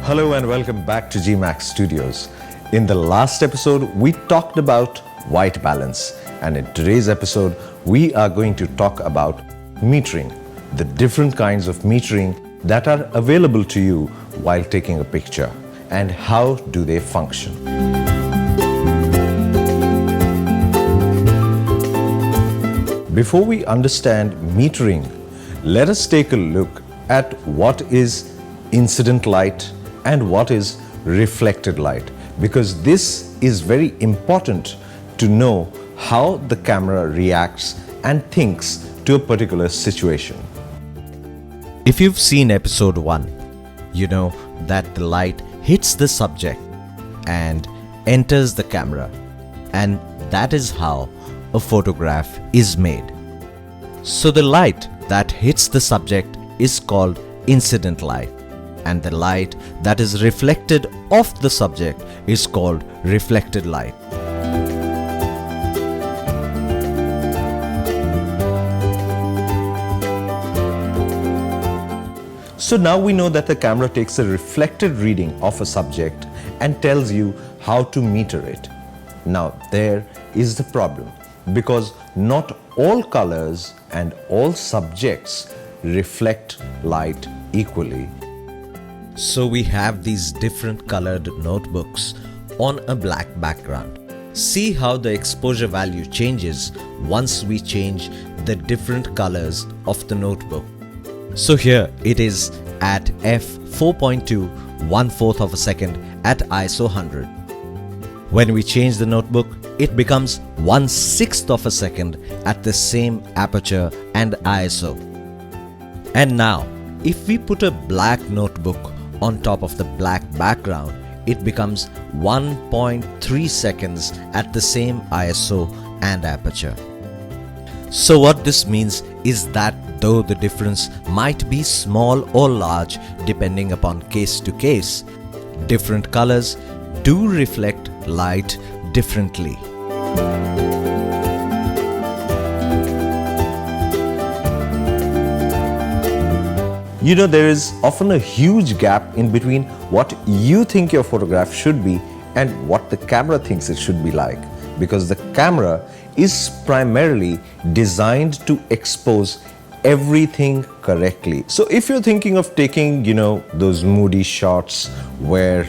Hello and welcome back to GMAX Studios. In the last episode, we talked about white balance, and in today's episode, we are going to talk about metering, the different kinds of metering that are available to you while taking a picture, and how do they function. Before we understand metering, let us take a look at what is incident light and what is reflected light, because this is very important to know how the camera reacts and thinks to a particular situation. If you've seen episode 1, you know that the light hits the subject and enters the camera, and that is how a photograph is made. So the light that hits the subject is called incident light, and the light that is reflected off the subject is called reflected light. So now we know that the camera takes a reflected reading of a subject and tells you how to meter it. Now there is the problem, because not all colors and all subjects reflect light equally. So we have these different colored notebooks on a black background. See how the exposure value changes once we change the different colors of the notebook. So here it is at f4.2 1/4 of a second at ISO 100. When we change the notebook, it becomes 1/6 of a second at the same aperture and ISO. And now, if we put a black notebook on top of the black background, it becomes 1.3 seconds at the same ISO and aperture. So what this means is that though the difference might be small or large depending upon case to case, different colors do reflect light differently. You know, there is often a huge gap in between what you think your photograph should be and what the camera thinks it should be like, because the camera is primarily designed to expose everything correctly. So if you're thinking of taking, those moody shots where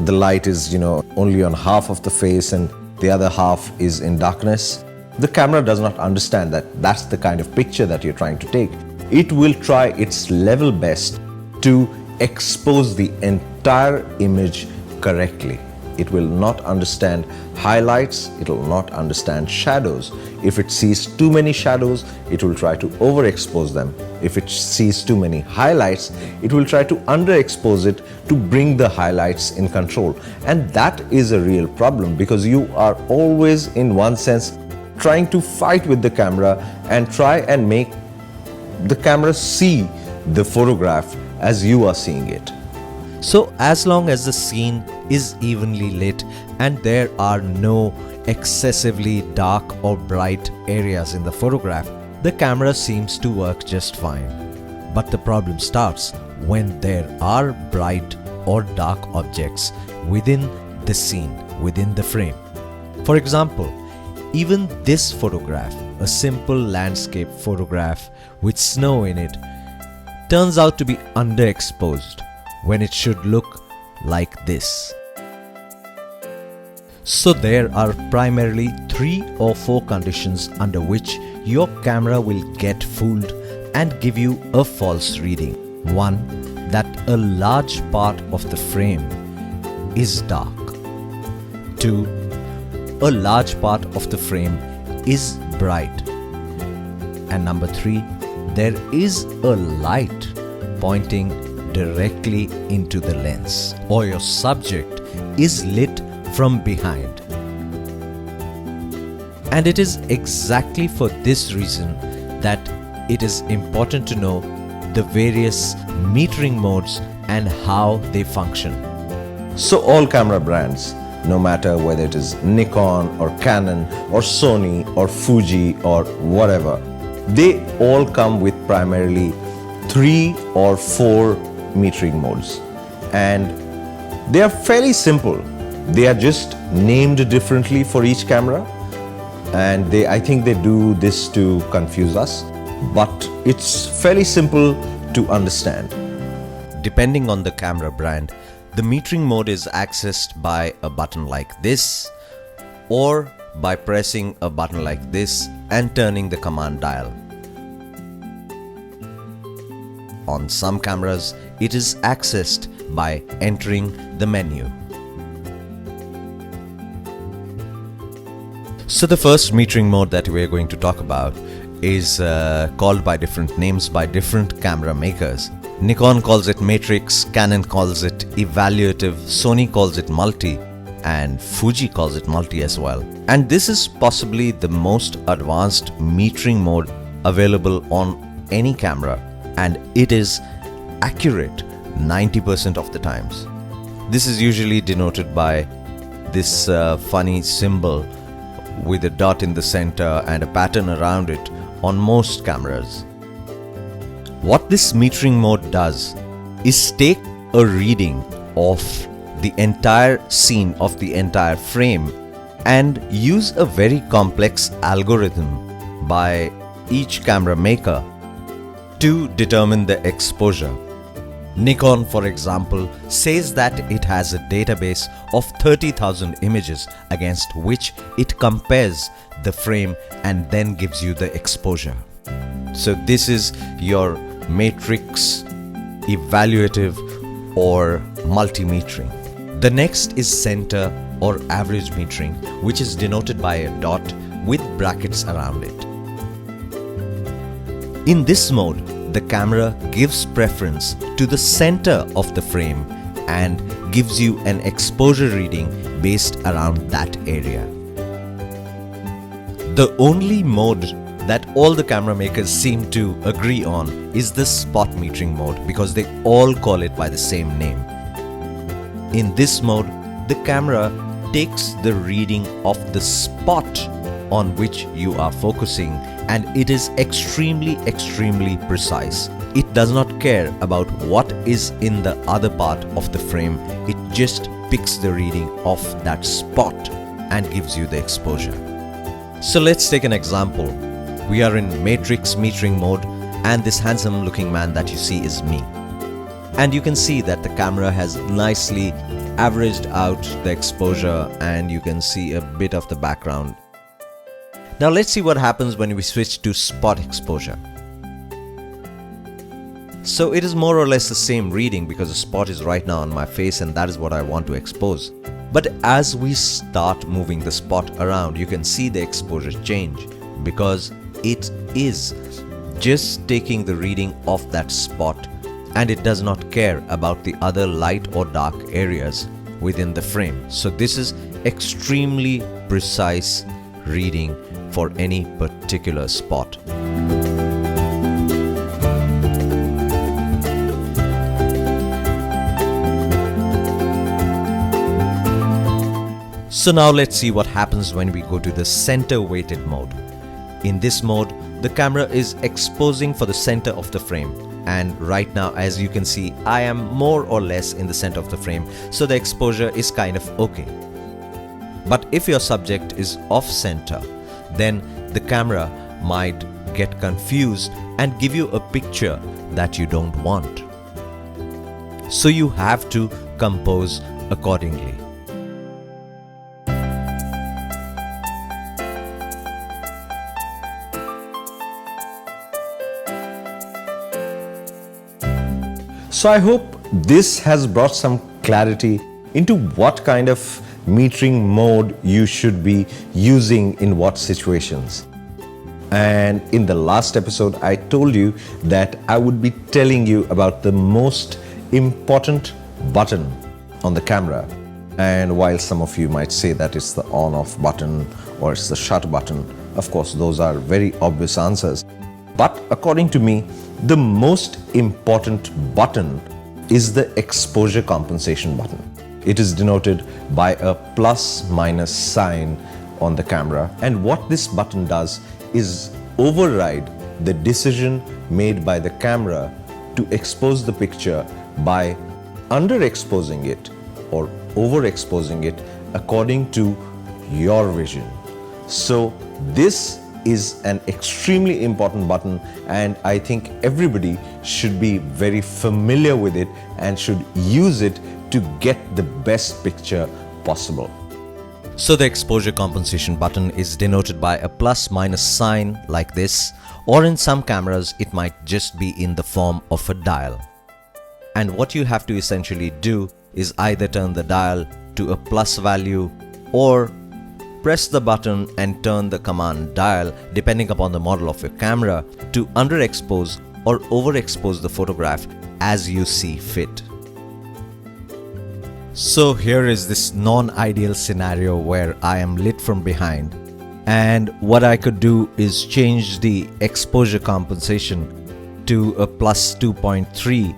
the light is, only on half of the face and the other half is in darkness, the camera does not understand that that's the kind of picture that you're trying to take. It will try its level best to expose the entire image correctly. It will not understand highlights, it will not understand shadows. If it sees too many shadows, it will try to overexpose them. If it sees too many highlights, it will try to underexpose it to bring the highlights in control. And that is a real problem, because you are always, in one sense, trying to fight with the camera and try and make the camera see the photograph as you are seeing it. So as long as the scene is evenly lit and there are no excessively dark or bright areas in the photograph, the camera seems to work just fine. But the problem starts when there are bright or dark objects within the scene, within the frame. For example, even this photograph, a simple landscape photograph with snow in it, turns out to be underexposed when it should look like this. So there are primarily 3 or 4 conditions under which your camera will get fooled and give you a false reading. 1. That a large part of the frame is dark. 2. A large part of the frame is bright. And number 3, there is a light pointing directly into the lens, or your subject is lit from behind. And it is exactly for this reason that it is important to know the various metering modes and how they function. So all camera brands, no matter whether it is Nikon or Canon or Sony or Fuji or whatever, they all come with primarily 3 or 4 metering modes, and they are fairly simple. They are just named differently for each camera, and I think they do this to confuse us, but it's fairly simple to understand. Depending on the camera brand, the metering mode is accessed by a button like this, or by pressing a button like this and turning the command dial. On some cameras, it is accessed by entering the menu. So the first metering mode that we are going to talk about is called by different names by different camera makers. Nikon calls it matrix, Canon calls it evaluative, Sony calls it multi, and Fuji calls it multi as well. And this is possibly the most advanced metering mode available on any camera, and it is accurate 90% of the times. This is usually denoted by this funny symbol with a dot in the center and a pattern around it on most cameras. What this metering mode does is take a reading of the entire scene, of the entire frame, and use a very complex algorithm by each camera maker to determine the exposure. Nikon, for example, says that it has a database of 30,000 images against which it compares the frame and then gives you the exposure. So this is your matrix, evaluative, or multimetering. The next is center or average metering, which is denoted by a dot with brackets around it. In this mode, the camera gives preference to the center of the frame and gives you an exposure reading based around that area. The only mode that all the camera makers seem to agree on is the spot metering mode, because they all call it by the same name. In this mode, the camera takes the reading of the spot on which you are focusing, and it is extremely precise. It does not care about what is in the other part of the frame. It just picks the reading of that spot and gives you the exposure. So let's take an example. We are in matrix metering mode, and this handsome looking man that you see is me. And you can see that the camera has nicely averaged out the exposure, and you can see a bit of the background. Now let's see what happens when we switch to spot exposure. So it is more or less the same reading, because the spot is right now on my face and that is what I want to expose. But as we start moving the spot around, you can see the exposure change, because it is just taking the reading of that spot, and it does not care about the other light or dark areas within the frame. So this is extremely precise reading for any particular spot. So now let's see what happens when we go to the center weighted mode. In this mode, the camera is exposing for the center of the frame, and right now, as you can see, I am more or less in the center of the frame, so the exposure is kind of okay. But if your subject is off center, then the camera might get confused and give you a picture that you don't want. So you have to compose accordingly. So I hope this has brought some clarity into what kind of metering mode you should be using in what situations. And in the last episode, I told you that I would be telling you about the most important button on the camera. And while some of you might say that it's the on-off button or it's the shut button, of course, those are very obvious answers. But according to me, the most important button is the exposure compensation button. It is denoted by a plus-minus sign on the camera. And what this button does is override the decision made by the camera to expose the picture by underexposing it or overexposing it according to your vision. So this is an extremely important button, and I think everybody should be very familiar with it and should use it to get the best picture possible. So the exposure compensation button is denoted by a plus minus sign like this, or in some cameras it might just be in the form of a dial. And what you have to essentially do is either turn the dial to a plus value or press the button and turn the command dial, depending upon the model of your camera, to underexpose or overexpose the photograph as you see fit. So here is this non-ideal scenario where I am lit from behind, and what I could do is change the exposure compensation to a plus 2.3,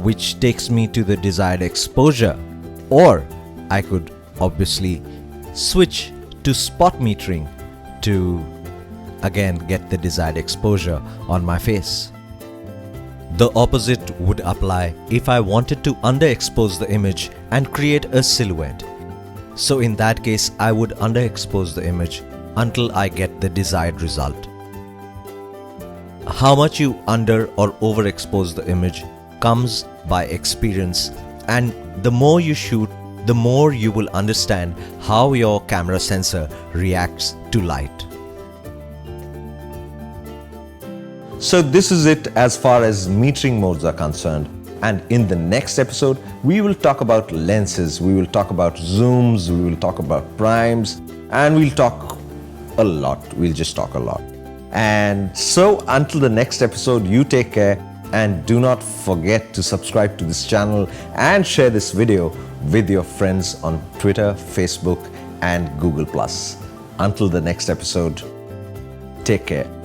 which takes me to the desired exposure, or I could obviously switch to spot metering to again get the desired exposure on my face. The opposite would apply if I wanted to underexpose the image and create a silhouette. So in that case, I would underexpose the image until I get the desired result. How much you under or overexpose the image comes by experience, and the more you shoot, the more you will understand how your camera sensor reacts to light. So this is it as far as metering modes are concerned. And in the next episode, we will talk about lenses, we will talk about zooms, we will talk about primes, and we'll talk a lot. We'll just talk a lot. And so until the next episode, you take care, and do not forget to subscribe to this channel and share this video with your friends on Twitter, Facebook, and Google+. Until the next episode, take care.